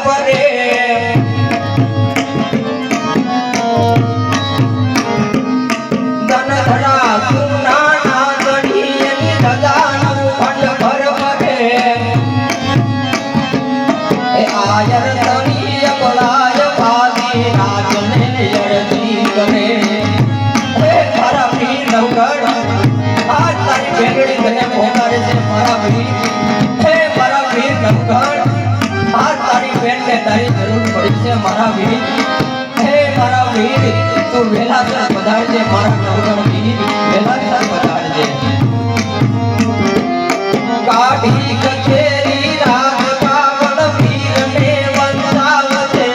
ભરે ધન ધરા સુના ના દડીની ધજાનું ફંડ ભર ભરે એ આયર તણી બળાય ભાવી રાજને અરજી કરે એ મારા વીર નવગઢ આ તારી બેગડી તને પોકારે છે મારા વીર હે મારા વીર નવગઢ આ તારી બેનને તારી જરૂર પડી છે મારા વીર હે મારા વીર તું વેલાસર પધારજે મારા નવગઢ વીર વેલાસર પધારજે કાઢી કચેરી રાગ કાવડ વીરને વંદાવજે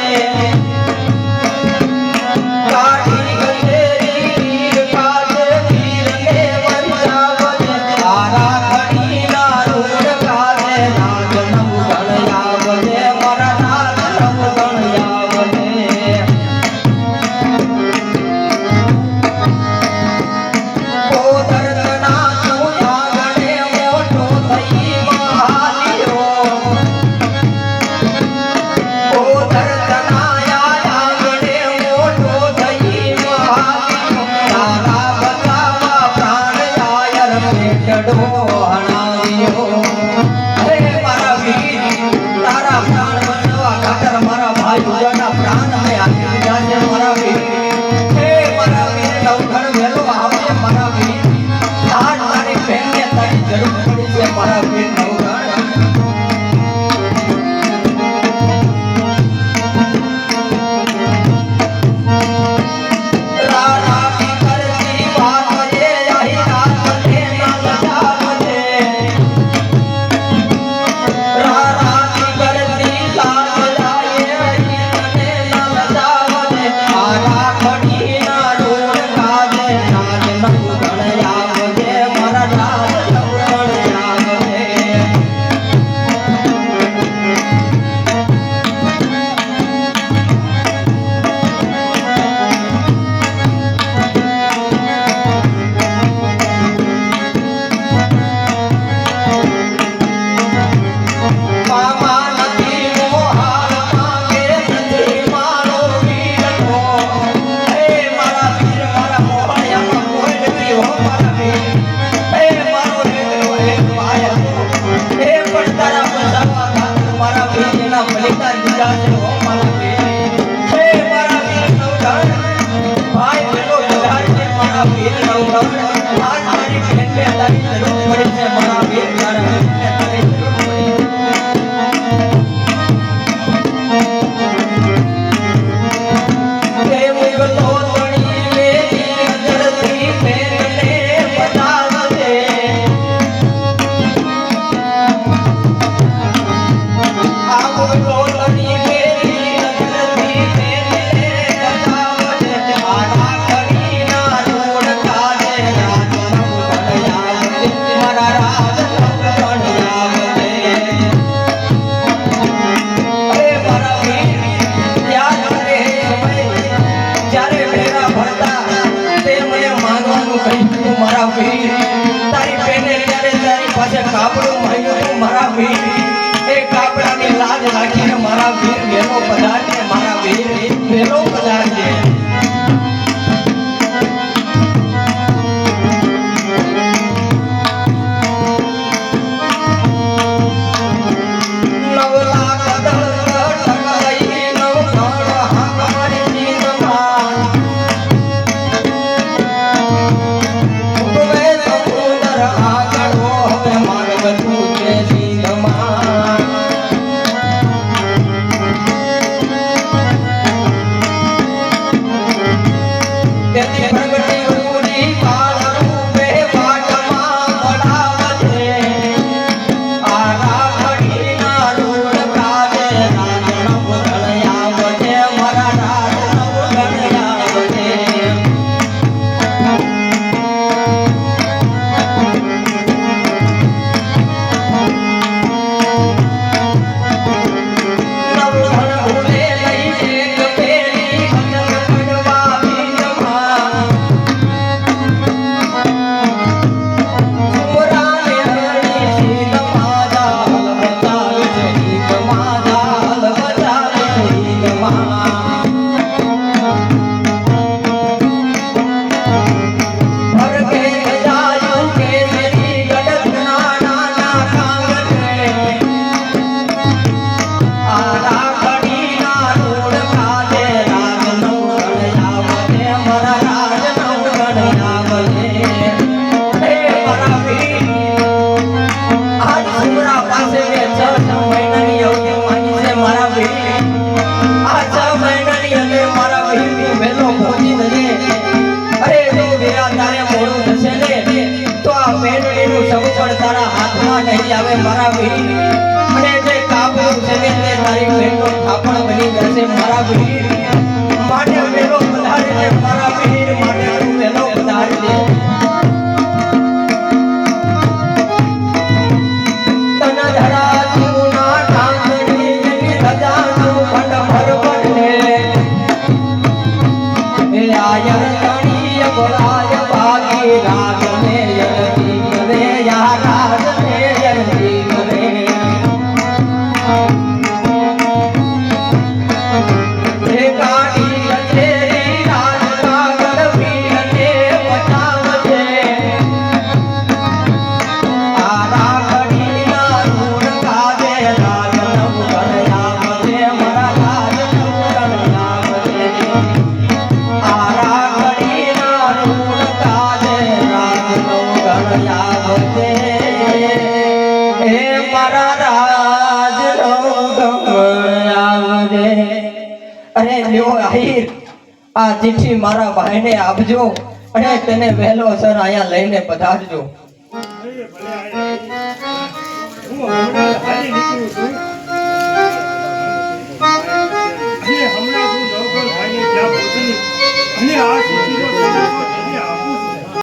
કાઢી કચેરી વીર કાજે વીરને વંદાવજે તારા ઘડીના રૂડ કાજે નાગ નવગણ આવજે મારા નાગ નવગણ આવજે કોદરના તું આગળે મોટો થઈ મહાલિયો કોદરના આગળે મોટો થઈ મહાલિયો તારા બચાવા પ્રાણ આયર પેટડો હણાવ્યો હે મારા વીર તારા પ્રાણ બચાવવા ખાતર મારા ભાઈ ઉજાના પ્રાણ મે આપી દીધા છે મારા વીર હે મારા વીર નવઘણ વેલો આવજે મારા વીર આ તારી બેનને તારી જરૂર પડી છે મારા વીર નવઘણ રાણા કી કરતી વાત એ આહી રાત ને ના લજાવજે રાણા કી કરતી લાગ જાય તને ના લજાવજે આરા ઘડીના રોડ કાજે નાગ નવગણ આવજે મારા નાગ નવગણ આવજે મામા નથી મોહાલ માંગે નથી મારો વીરનો હે મારા વીર મારા મોહણિયામાં કોઈ નથી હો મારા વીર હે મારો રેલો એક ભાઈ હતો હે પણ તારા બચાવવા ખાતર મારા વીર એના બલિદાન દીધા છે હો મારા વીર હે મારા વીર નવઘણ ભાઈ વેલો પધારજે મારા વીર નવઘણ આ તારી બેનને તારી જરૂર પડી છે મારા વીર તારા બેનને તારી જરૂર પડી હે મુગલો તણી મેરી નજરથી બેનને બતાવજે આ મુગલો તણી મેરી નજરથી બેનને બતાવજે આરા ઘડીના રોડ કાજે રાજ નવગણ આવજે મારા રાજ નવગણ આવજે હે મારા વીર યાદ કરે એ સમય જ્યારે ભેરા ભરતા તે મને માંગવાનું કહ્યું મારા વીર તારી બેને ત્યારે તારી પાસે કાપડું માંગ્યું મારા વીર એ કાપડાની લાજ રાખીને મારા વીર વેલો પધારજે મારા વીર વેલો પધારજે નવલા કદળ ટકાઈ નવઘણ હામારી જીવમાન ઉગવે સમુદર આગળ હવે માર્ગ તું છે જીવમાન કાપડ બની જશે મારા વીર માટે વેલો પધારી દે મારા વીર માટે તું વેલો પધારી દે તન ધરા જીવના ઠાંકણી એની ધજાનું ખંડ ભર પડે આયર તણીય બોલાય ભાગી રાજને યતી કરે યા રાજને યતી કરે એ કાઢી અધેરી રાજ કાગળ પીને પચાવજે આ રાખડીના ઋણ કાજે રાજનવ કરયાવજે મારા રાજનવ કરયાવજે આ રાખડીના ઋણ કાજે રાજનવ કરયાવજે હે મારા રાજનવ કરયાવજે અરે લ્યો આહીર આ ચિઠ્ઠી મારા ભાઈને આપજો અને તેને વહેલો સર અહીંયા લઈને પધારજો ભલે આયા. હું હમણાં હાલી નીકળું છું. અને હમણાં હું નવગઢ હાલી ત્યાં પહોંચી અને આ ચિઠ્ઠીનો સંદેશો